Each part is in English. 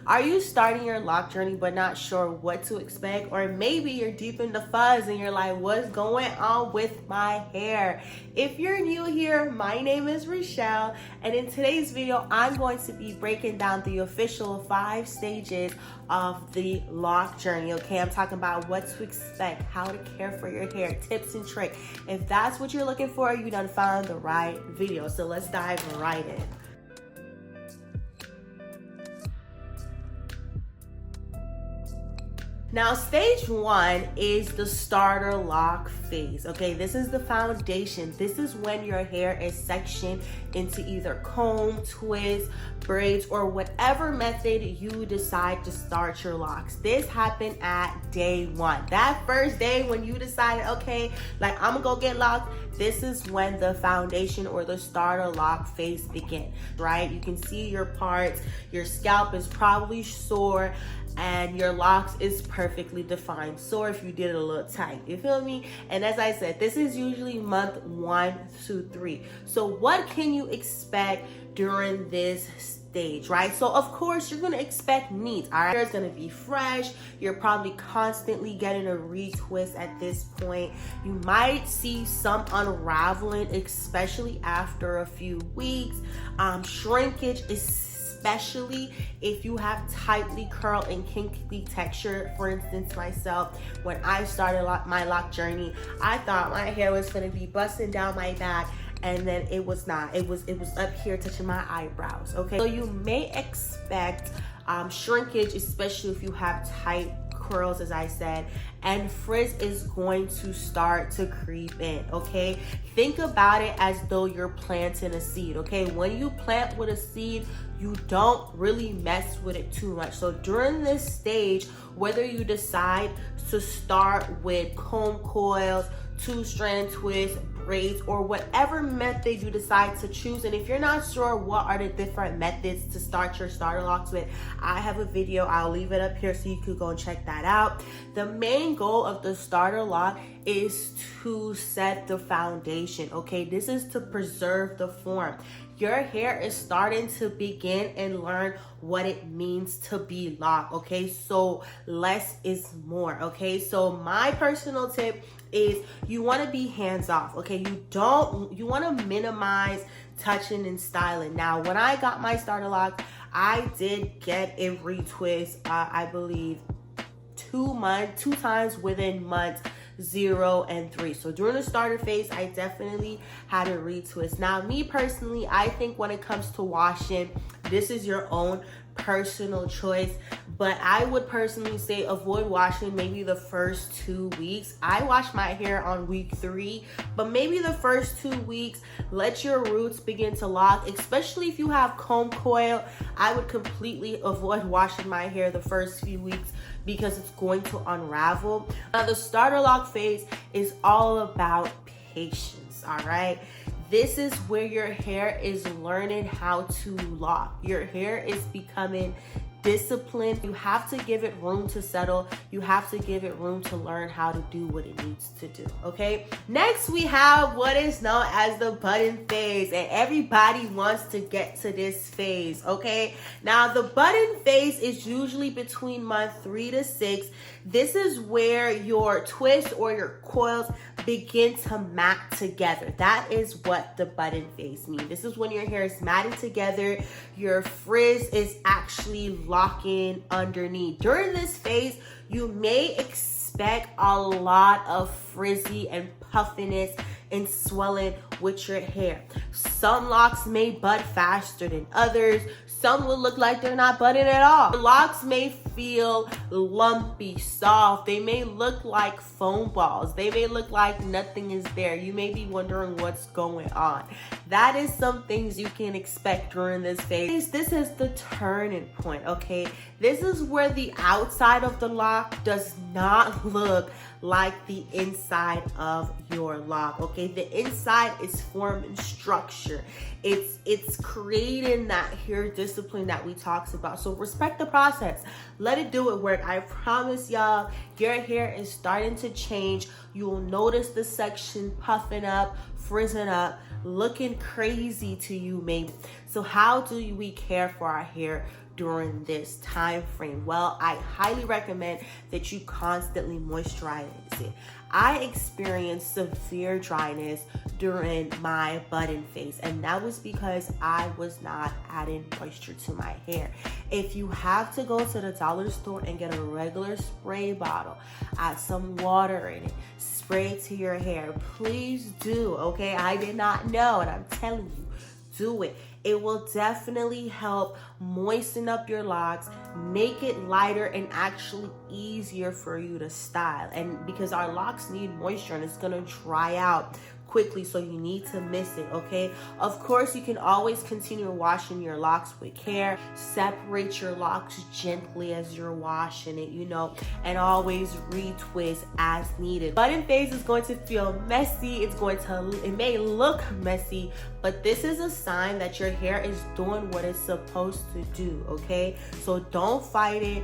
Are you starting your lock journey but not sure what to expect? Or maybe you're deep in the fuzz and you're like, what's going on with my hair? If you're new here, my name is Rushell, and in today's video, I'm going to be breaking down the official 5 stages of the lock journey, okay? I'm talking about what to expect, how to care for your hair, tips and tricks. If that's what you're looking for, you done found the right video. So let's dive right in. Now, stage 1 is the starter lock phase, okay? This is the foundation. This is when your hair is sectioned into either comb, twist, braids, or whatever method you decide to start your locks. This happened at day 1. That first day when you decided, okay, like I'm gonna go get locked, this is when the foundation or the starter lock phase begins, right? You can see your parts, your scalp is probably sore, and your locks is perfectly defined. Sore if you did it a little tight, you feel me? And as I said, this is usually month 1 to 3. So what can you expect during this stage, right? So of course you're gonna expect needs, all right? It's gonna be fresh. You're probably constantly getting a retwist at this point. You might see some unraveling, especially after a few weeks. Shrinkage is especially if you have tightly curled and kinky texture. For instance, myself, when I started my lock journey, I thought my hair was gonna be busting down my back, and then it was not. It was up here touching my eyebrows, okay? So you may expect shrinkage, especially if you have tight curls, as I said, and frizz is going to start to creep in, okay? Think about it as though you're planting a seed, okay? When you plant with a seed, you don't really mess with it too much. So during this stage, whether you decide to start with comb coils, 2-strand twists, braids, or whatever method you decide to choose. And if you're not sure what are the different methods to start your starter locks with, I have a video. I'll leave it up here so you could go and check that out. The main goal of the starter lock is to set the foundation, okay? This is to preserve the form. Your hair is starting to begin and learn what it means to be locked, okay? So less is more, okay? So my personal tip is you want to be hands off, okay? You want to minimize touching and styling. Now, when I got my starter lock, I did get a retwist, I believe 2 times within months 0 and 3. So during the starter phase, I definitely had a retwist. Now, me personally, I think when it comes to washing, this is your own personal choice, but I would personally say avoid washing maybe the first 2 weeks. I wash my hair on week 3, but maybe the first 2 weeks, let your roots begin to lock, especially if you have comb coil. I would completely avoid washing my hair the first few weeks because it's going to unravel. Now, the starter lock phase is all about patience, all right? This is where your hair is learning how to lock. Your hair is becoming disciplined. You have to give it room to settle. You have to give it room to learn how to do what it needs to do, okay? Next, we have what is known as the button phase, and everybody wants to get to this phase, okay? Now, the button phase is usually between month 3 to 6. This is where your twists or your coils begin to mat together. That is what the button phase means. This is when your hair is matting together. Your frizz is actually locking underneath. During this phase, you may expect a lot of frizzy and puffiness and swelling with your hair. Some locks may bud faster than others. Some will look like they're not budding at all. Locks may feel lumpy, soft. They may look like foam balls. They may look like nothing is there. You may be wondering what's going on. That is some things you can expect during this phase. This is the turning point, okay? This is where the outside of the lock does not look like the inside of your lock, okay? The inside is form and structure. It's creating that hair discipline that we talked about. So respect the process. Let it do it work. I promise y'all, your hair is starting to change. You will notice the section puffing up, frizzing up, looking crazy to you maybe. So how do we care for our hair during this time frame? Well, I highly recommend that you constantly moisturize it. I experienced severe dryness during my button phase, and that was because I was not adding moisture to my hair. If you have to go to the dollar store and get a regular spray bottle, add some water in it, spray it to your hair, please do, okay? I did not know, and I'm telling you, do it. It will definitely help moisten up your locks, make it lighter, and actually easier for you to style. And because our locks need moisture and it's gonna dry out quickly, so you need to miss it, okay? Of course, you can always continue washing your locks with care. Separate your locks gently as you're washing it, you know, and always retwist as needed. Button phase is going to feel messy. It may look messy, but this is a sign that your hair is doing what it's supposed to do, okay? So don't fight it.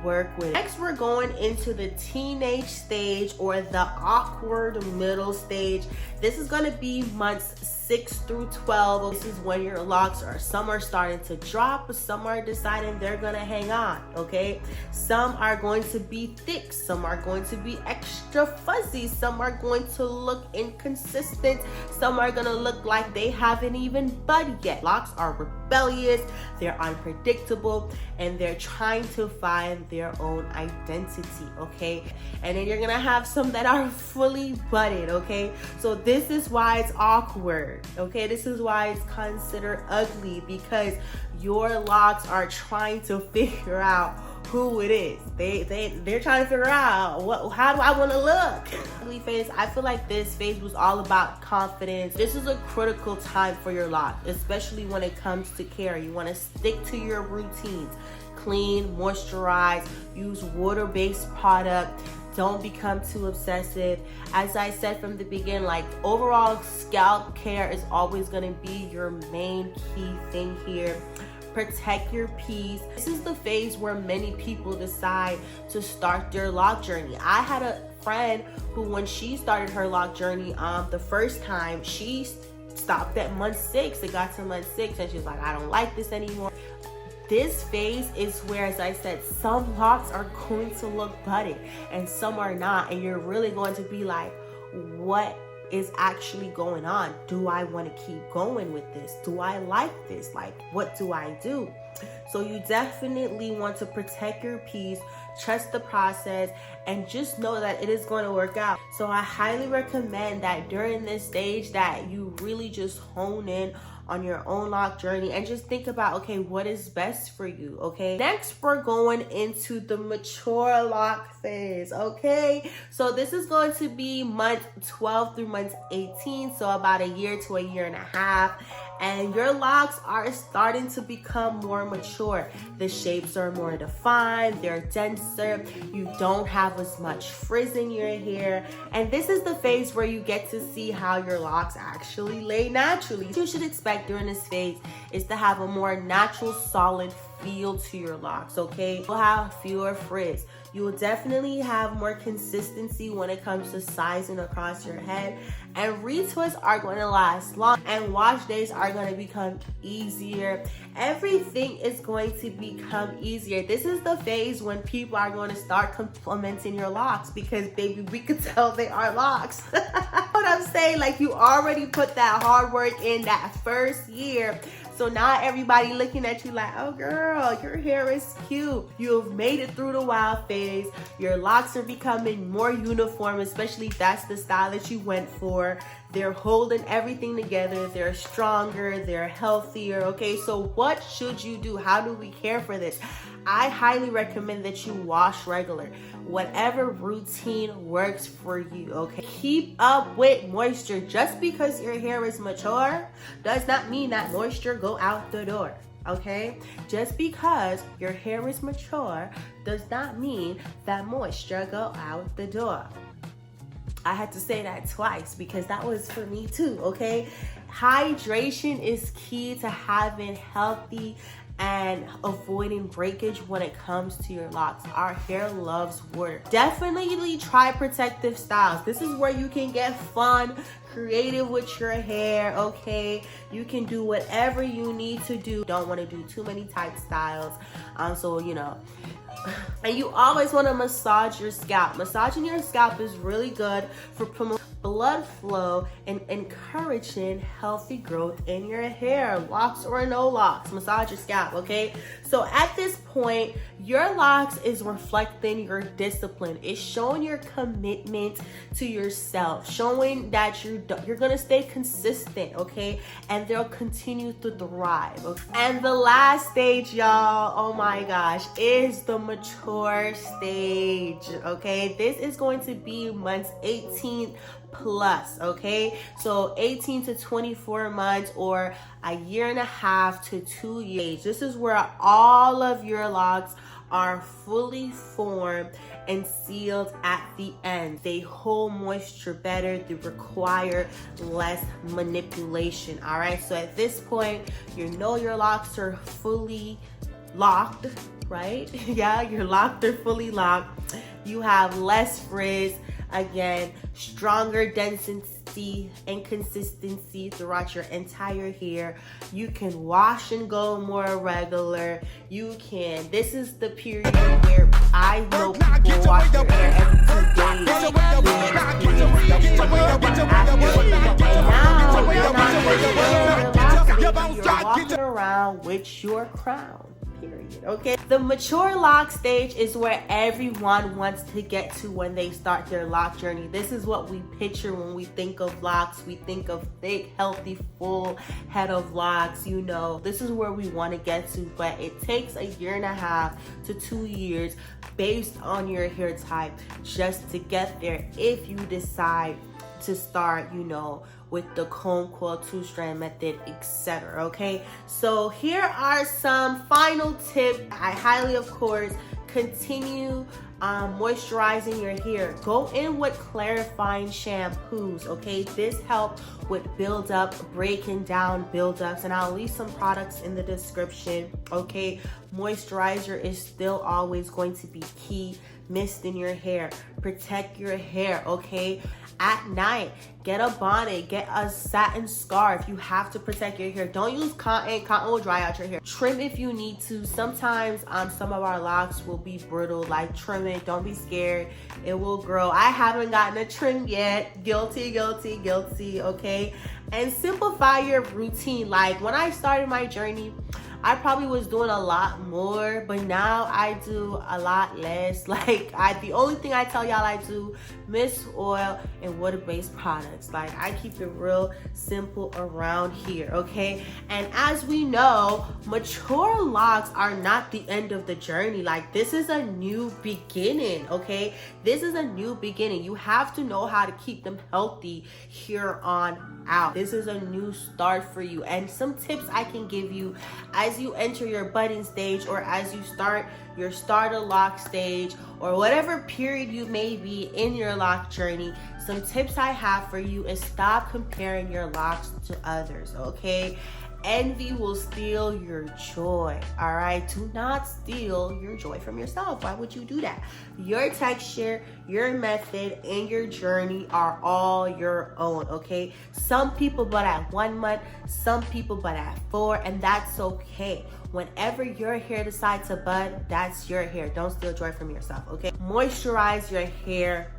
Work with it. Next, we're going into the teenage stage, or the awkward middle stage. This is going to be months 6 through 12. This is when your locks some are starting to drop, some are deciding they're gonna hang on, okay? Some are going to be thick, some are going to be extra fuzzy, some are going to look inconsistent, some are gonna look like they haven't even budded yet. Locks are rebellious, they're unpredictable, and they're trying to find their own identity, okay? And then you're gonna have some that are fully budded, okay? So this is why it's awkward. Okay, this is why it's considered ugly, because your locks are trying to figure out who it is. They're trying to figure out how do I want to look. Ugly phase, I feel like this phase was all about confidence. This is a critical time for your lock, especially when it comes to care. You want to stick to your routines. Clean, moisturize, use water-based product. Don't become too obsessive. As I said from the beginning, like, overall scalp care is always going to be your main key thing here. Protect your peace. This is the phase where many people decide to start their lock journey. I had a friend who, when she started her lock journey the first time, she stopped at month 6. It got to month 6 and she's like, I don't like this anymore. This phase is where, as I said, some locks are going to look budded and some are not. And you're really going to be like, what is actually going on? Do I want to keep going with this? Do I like this? Like, what do I do? So you definitely want to protect your peace, trust the process, and just know that it is going to work out. So I highly recommend that during this stage that you really just hone in on your own lock journey and just think about, okay, what is best for you, okay? Next, we're going into the mature lock phase, okay? So this is going to be month 12 through month 18, so about a year to a year and a half. And your locks are starting to become more mature. The shapes are more defined, they're denser, you don't have as much frizz in your hair. And this is the phase where you get to see how your locks actually lay naturally. What you should expect during this phase is to have a more natural, solid feel to your locks, okay? You'll have fewer frizz. You will definitely have more consistency when it comes to sizing across your head, and retwists are going to last long, and wash days are going to become easier. Everything is going to become easier. This is the phase when people are going to start complimenting your locks, because baby, we can tell they are locks. What I'm saying, like, you already put that hard work in that first year. So now everybody looking at you like, oh girl, your hair is cute. You've made it through the wild phase. Your locks are becoming more uniform, especially if that's the style that you went for. They're holding everything together. They're stronger. They're healthier. Okay, so what should you do? How do we care for this? I highly recommend that you wash regular. Whatever routine works for you, okay? Keep up with moisture. Just because your hair is mature does not mean that moisture go out the door, okay? Just because your hair is mature does not mean that moisture go out the door. I had to say that twice because that was for me too, okay? Hydration is key to having healthy and avoiding breakage when it comes to your locks. Our hair loves water. Definitely try protective styles. This is where you can get fun, creative with your hair, okay? You can do whatever you need to do. Don't want to do too many tight styles. So, you know, and you always want to massage your scalp. Massaging your scalp is really good for promoting blood flow and encouraging healthy growth in your hair. Locks or no locks, massage your scalp, okay? So at this point, your locks is reflecting your discipline. It's showing your commitment to yourself, showing that you're gonna stay consistent, okay? And they'll continue to thrive, okay? And the last stage, y'all, oh my gosh, is the mature stage, okay? This is going to be months 18 plus, okay? So 18 to 24 months or a year and a half to 2 years. This is where all of your locks are fully formed and sealed at the end. They hold moisture better. They require less manipulation, all right? So at this point, you know your locks are fully locked, right? Yeah, your locks are fully locked. You have less frizz. Again, stronger density and consistency throughout your entire hair. You can wash and go more regular. You can, this is the period where I know people wash their hair every 2 days. You're walking around with your crown. Period. Okay, the mature lock stage is where everyone wants to get to when they start their lock journey. This is what we picture when we think of locks. We think of thick, healthy, full head of locks. You know, this is where we want to get to, but it takes a year and a half to 2 years based on your hair type just to get there if you decide to start, you know, with the comb coil 2-strand method, etc. Okay, so here are some final tips. I highly, of course, continue moisturizing your hair. Go in with clarifying shampoos, okay? This helps with buildup, breaking down buildups, and I'll leave some products in the description, okay? Moisturizer is still always going to be key. Mist in your hair, protect your hair, okay? At night, get a bonnet, get a satin scarf. You have to protect your hair. Don't use cotton. Cotton will dry out your hair. Trim if you need to. Sometimes some of our locks will be brittle. Like, trim it. Don't be scared. It will grow. I haven't gotten a trim yet. Guilty, okay? And simplify your routine. Like, when I started my journey, I probably was doing a lot more, but now I do a lot less. Like, the only thing I tell y'all I do, mist oil and water-based products. Like, I keep it real simple around here, okay? And as we know, mature locks are not the end of the journey. Like, this is a new beginning, okay? This is a new beginning. You have to know how to keep them healthy here on out. This is a new start for you. And some tips I can give you as you enter your budding stage or as you start your starter lock stage or whatever period you may be in your lock journey. Some tips I have for you is stop comparing your locks to others, okay? Envy will steal your joy, all right? Do not steal your joy from yourself. Why would you do that? Your texture, your method, and your journey are all your own, okay? Some people bud at 1 month, some people bud at 4, and that's okay. Whenever your hair decides to bud, that's your hair. Don't steal joy from yourself, okay? Moisturize your hair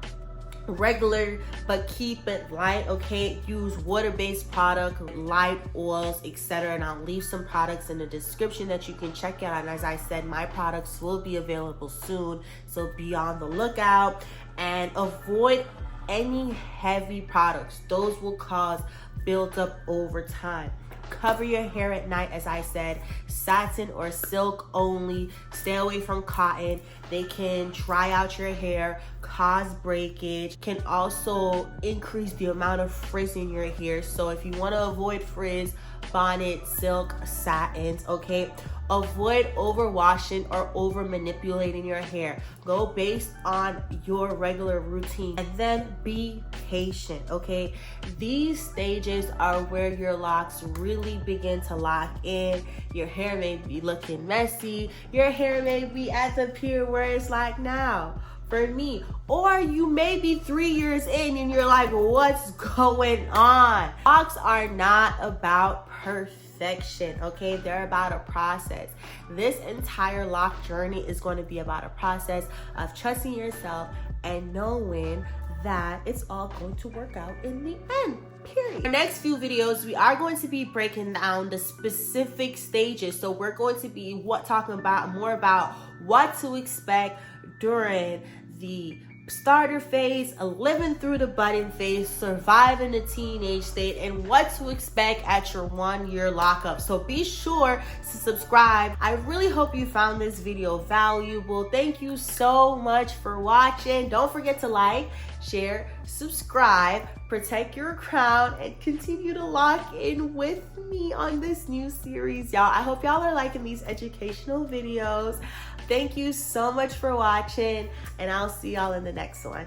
regular, but keep it light, okay? Use water-based product, light oils, etc. And I'll leave some products in the description that you can check out. And as I said, my products will be available soon, so be on the lookout. And avoid any heavy products. Those will cause buildup over time. Cover your hair at night, as I said, satin or silk only. Stay away from cotton. They can dry out your hair, cause breakage, can also increase the amount of frizz in your hair. So if you want to avoid frizz, bonnet, silk, satins, okay? Avoid overwashing or over manipulating your hair. Go based on your regular routine, and then be patient, okay? These stages are where your locks really begin to lock in. Your hair may be looking messy. Your hair may be at the period where it's like now for me, or you may be 3 years in and you're like, what's going on? Locks are not about perfection, okay? They're about a process. This entire lock journey is going to be about a process of trusting yourself and knowing that it's all going to work out in the end. Period. In the next few videos, we are going to be breaking down the specific stages. So we're going to be talking about more about what to expect during the starter phase, living through the budding phase, surviving the teenage state, and what to expect at your 1 year lockup. So be sure to subscribe. I really hope you found this video valuable. Thank you so much for watching. Don't forget to like, share, subscribe, protect your crown, and continue to lock in with me on this new series, y'all. I hope y'all are liking these educational videos. Thank you so much for watching, and I'll see y'all in the next one.